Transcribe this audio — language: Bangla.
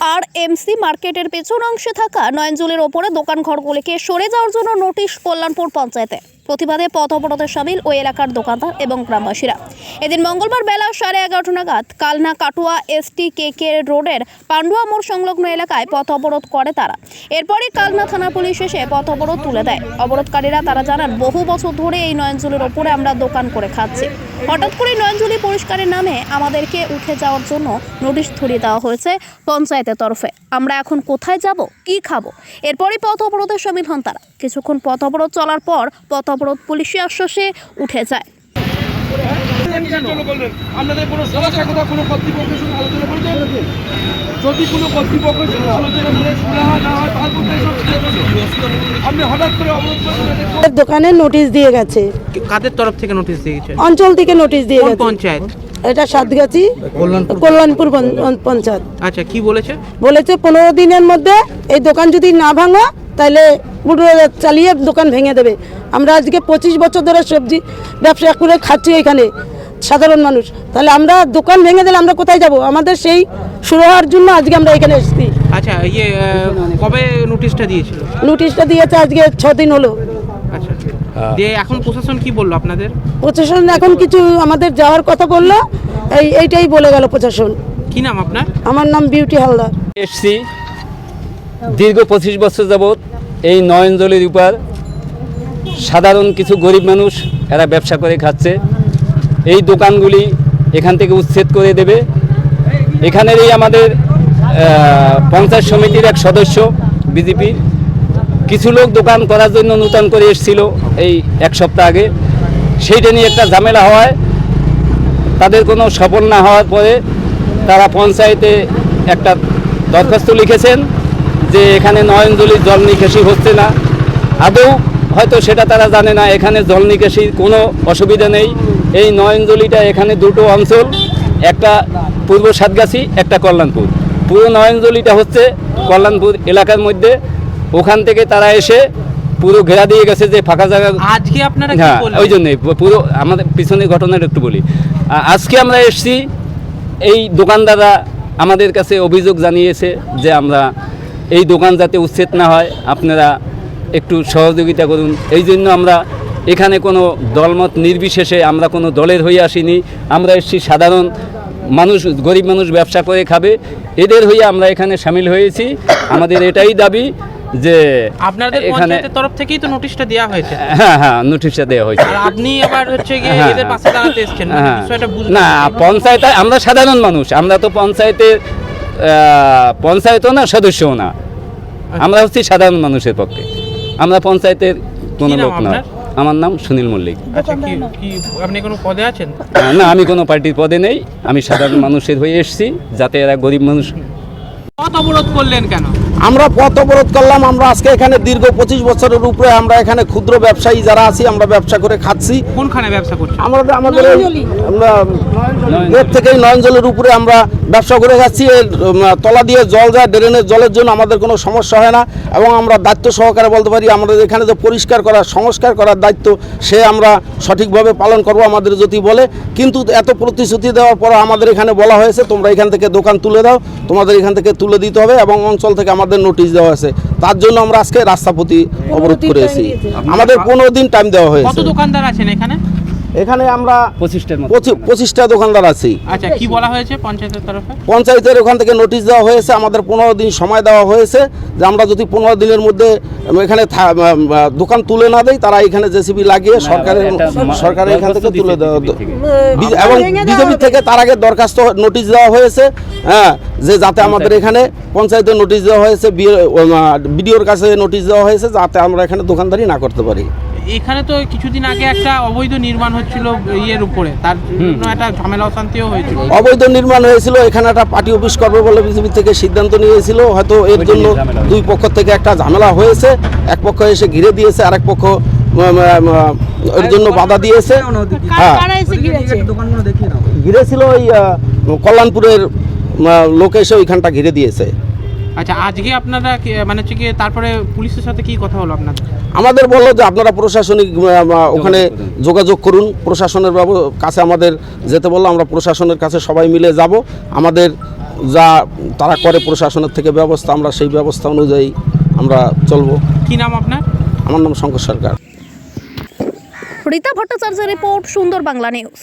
RMC মার্কেটের পেছন অংশে থাকা নয়নজলের ওপরে দোকান ঘরগুলিকে সরে যাওয়ার জন্য নোটিশ কল্যাণপুর পঞ্চায়েতে। প্রতিবাদে পথ অবরোধে সামিল ওই এলাকার দোকানদার এবং গ্রামবাসীরা। এদিন মঙ্গলবার বেলা 11:30 নাগাদ কালনা কাটুয়া STKK রোডের পান্ডুয়া মোড় সংলগ্ন এলাকায় পথ অবরোধ করে তারা। এরপরে কালনা থানা পুলিশ এসে পথ অবরোধ তুলে দেয়। অবরোধকারীরা তারা জানান, বহু বছর ধরে এই নয়নজলের ওপরে আমরা দোকান করে খাচ্ছি। হঠাৎ করে নয়নজলি পরিষ্কারের নামে আমাদেরকে উঠে যাওয়ার জন্য নোটিশ ধরিয়ে দেওয়া হয়েছে পঞ্চায়েতের তরফে। আমরা এখন কোথায় যাব, কি খাবো? এরপরই পথ অবরোধে সামিল হন তারা। কিছুক্ষণ পথ অবরোধ চলার পর পথ অবরোধ পুলিশি আশ্বাসে উঠে যায়। আপনাদের কোনো সমস্যা কথা কোনো কর্তৃপক্ষের সঙ্গে আলোচনা করবেন, যদি কোনো কর্তৃপক্ষের সঙ্গে আলোচনা করে শোনা হয় না হয় তারপর আপনি হঠাৎ করে অবরোধ করবেন। দোকানে নোটিশ দিয়ে গেছে। কাদের তরফ থেকে নোটিশ দিয়ে গেছে? অঞ্চল থেকে নোটিশ দিয়ে গেছে। পঞ্চায়েত এটা সাতগাছি কল্যাণপুর পঞ্চায়েত। আচ্ছা, কি বলেছে? বলেছে 15 দিনের মধ্যে এই দোকান যদি না ভাঙো তাহলে পুরো চালিয়ে দোকান ভেঙে দেবে। আমরা আজকে 25 বছর ধরে সবজি ব্যবসা করে খাচ্ছি এখানে সাধারণ মানুষ, তাহলে আমরা দোকান ভেঙে দিলে আমরা কোথায় যাব? আমাদের সেই শুরু হওয়ার জন্য আজকে আমরা এখানে এসেছি। আচ্ছা, কবে নোটিশটা দিয়েছিল? নোটিশটা দিয়েছে আজকে 6 দিন হলো। আচ্ছা, দিয়ে এখন প্রশাসন কি বললো আপনাদের? প্রশাসন এখন কিছু আমাদের যাওয়ার কথা বললো, এইটাই বলে গেল প্রশাসন। কি নাম আপনার? আমার নাম বিউটি হালদার। এসছি দীর্ঘ 25 বছর যাবৎ এই নয়নজলির উপর সাধারণ কিছু গরিব মানুষ এরা ব্যবসা করে খাচ্ছে। এই দোকানগুলি এখান থেকে উচ্ছেদ করে দেবে। এখানেরই আমাদের পঞ্চায়েত সমিতির এক সদস্য বিজেপি কিছু লোক দোকান করার জন্য নূতন করে এসেছিল এই 1 সপ্তাহ আগে। সেইটা নিয়ে একটা ঝামেলা হওয়ায় তাদের কোনো সফল না হওয়ার পরে তারা পঞ্চায়েতে একটা দরখাস্ত লিখেছেন যে এখানে নয়নজলির জল নিকাশি হচ্ছে না। আদৌ হয়তো সেটা তারা জানে না, এখানে জল নিকাশির কোনো অসুবিধা নেই। এই নয়নজলিটা এখানে দুটো অঞ্চল, একটা পূর্ব সাতগাছি, একটা কল্যাণপুর। পুরো নয়নজলিটা হচ্ছে কল্যাণপুর এলাকার মধ্যে। ওখান থেকে তারা এসে পুরো ঘেরা দিয়ে গেছে যে ফাঁকা জায়গা। আজকে আপনারা হ্যাঁ, ওই জন্যই পুরো আমাদের পিছনের ঘটনাটা একটু বলি। আজকে আমরা এসেছি, এই দোকানদাররা আমাদের কাছে অভিযোগ জানিয়েছে যে আমরা এই দোকান যাতে উচ্ছেদ না হয় আপনারা একটু সহযোগিতা করুন। এই জন্য আমরা এখানে কোনো দলমত নির্বিশেষে আমরা কোনো দলের হয়ে আসিনি। আমরা এসেছি সাধারণ মানুষ, গরিব মানুষ ব্যবসা করে খাবে, এদের হয়ে আমরা এখানে সামিল হয়েছি। আমাদের এটাই দাবি যে আপনাদের এখানে পঞ্চায়েতের তরফ থেকেই তো নোটিশটা দেওয়া হয়েছে। হ্যাঁ, নোটিশটা দেওয়া হয়েছে। আর আপনি আবার হচ্ছে গিয়ে এদের পাশে দাঁড়াতে এসেছেন, বিষয়টা বুঝতে না, পঞ্চায়েতে আমরা সাধারণ মানুষ, আমরা তো পঞ্চায়েতও না, সদস্যও না, আমরা হচ্ছি সাধারণ মানুষের পক্ষে। আমরা পঞ্চায়েতের কোনো লোক না। আমার নাম সুনীল মল্লিক। আচ্ছা, কি আপনি কোনো পদে আছেন? না, আমি কোনো পার্টির পদে নেই, আমি সাধারণ মানুষের হয়ে এসেছি যাতে এরা গরিব মানুষ। পথ অবরোধ করলেন কেন? আমরা পথ অবরোধ করলাম, আমরা আজকে এখানে দীর্ঘ 25 বছরের উপরে আমরা এখানে ক্ষুদ্র ব্যবসায়ী যারা আছি আমরা ব্যবসা করে খাচ্ছি। কোনখানে ব্যবসা করছেন? আমাদের আমরা এর থেকেই নয়নজলের উপরে আমরা ব্যবসা করে যাচ্ছি। এর তলা দিয়ে জল যায়, ড্রেনের জলের জন্য আমাদের কোনো সমস্যা হয় না। এবং আমরা দায়িত্ব সহকারে বলতে পারি আমাদের এখানে যে পরিষ্কার করার, সংস্কার করার দায়িত্ব সে আমরা সঠিকভাবে পালন করব আমাদের যদি বলে। কিন্তু এত প্রতিশ্রুতি দেওয়ার পর আমাদের এখানে বলা হয়েছে তোমরা এখান থেকে দোকান তুলে দাও, তোমাদের এখান থেকে তুলে দিতে হবে, এবং অঞ্চল থেকে আমাদের নোটিশ দেওয়া হয়েছে। তার জন্য আমরা আজকে রাস্তাপথে অবরোধ করেছি। আমাদের 15 দিন টাইম দেওয়া হয়েছে। কত দোকানদার আছেন এখানে? এখানে আমরা 25টা দোকানদার আছি। আচ্ছা, কি বলা হয়েছে পঞ্চায়েতের তরফে? পঞ্চায়েতের ওখান থেকে নোটিশ দেওয়া হয়েছে, আমাদের 15 দিন সময় দেওয়া হয়েছে যে আমরা যদি 15 দিনের মধ্যে এখানে দোকান তুলে না দেই তারা এখানে জেসিবি লাগিয়ে সরকারের এখান থেকে তুলে দেওয়া। এবং বিজেপি থেকে তার আগে দরখাস্ত নোটিশ দেওয়া হয়েছে, হ্যাঁ, যে যাতে আমাদের এখানে পঞ্চায়েতের নোটিশ দেওয়া হয়েছে, বিডিওর কাছে নোটিশ দেওয়া হয়েছে যাতে আমরা এখানে দোকানদারি না করতে পারি। এখানে তো কিছুদিন আগে একটা অবৈধ নির্মাণ হচ্ছিল ইয়ের উপরে, তার জন্য একটা ঝামেলা অশান্তিও হয়েছিল। অবৈধ নির্মাণ হয়েছিল, এখানে একটা পার্টি অফিস করবে বলে বিজেপি থেকে সিদ্ধান্ত নিয়েছিল। হয়তো এর জন্য দুই পক্ষ থেকে একটা ঝামেলা হয়েছে। এক পক্ষ এসে ঘিরে দিয়েছে, আরেক পক্ষ এর জন্য বাধা দিয়েছে। হ্যাঁ, ঘিরেছিল ওই কল্যাণপুরের লোক এসে ওইখানটা ঘিরে দিয়েছে। আচ্ছা, আজকে আপনারা মানে হচ্ছে কি তারপরে পুলিশের সাথে কি কথা হলো আপনাদের? আমাদের বললো যে আপনারা প্রশাসনিক ওখানে যোগাযোগ করুন, প্রশাসনের কাছে আমাদের যেতে বললো। আমরা প্রশাসনের কাছে সবাই মিলে যাব। আমাদের যা তারা করে প্রশাসনের থেকে ব্যবস্থা, আমরা সেই ব্যবস্থা অনুযায়ী আমরা চলবো। কি নাম আপনার? আমার নাম শঙ্কর সরকার। রীতা ভট্টাচার্যের রিপোর্ট, সুন্দর বাংলা নিউজ।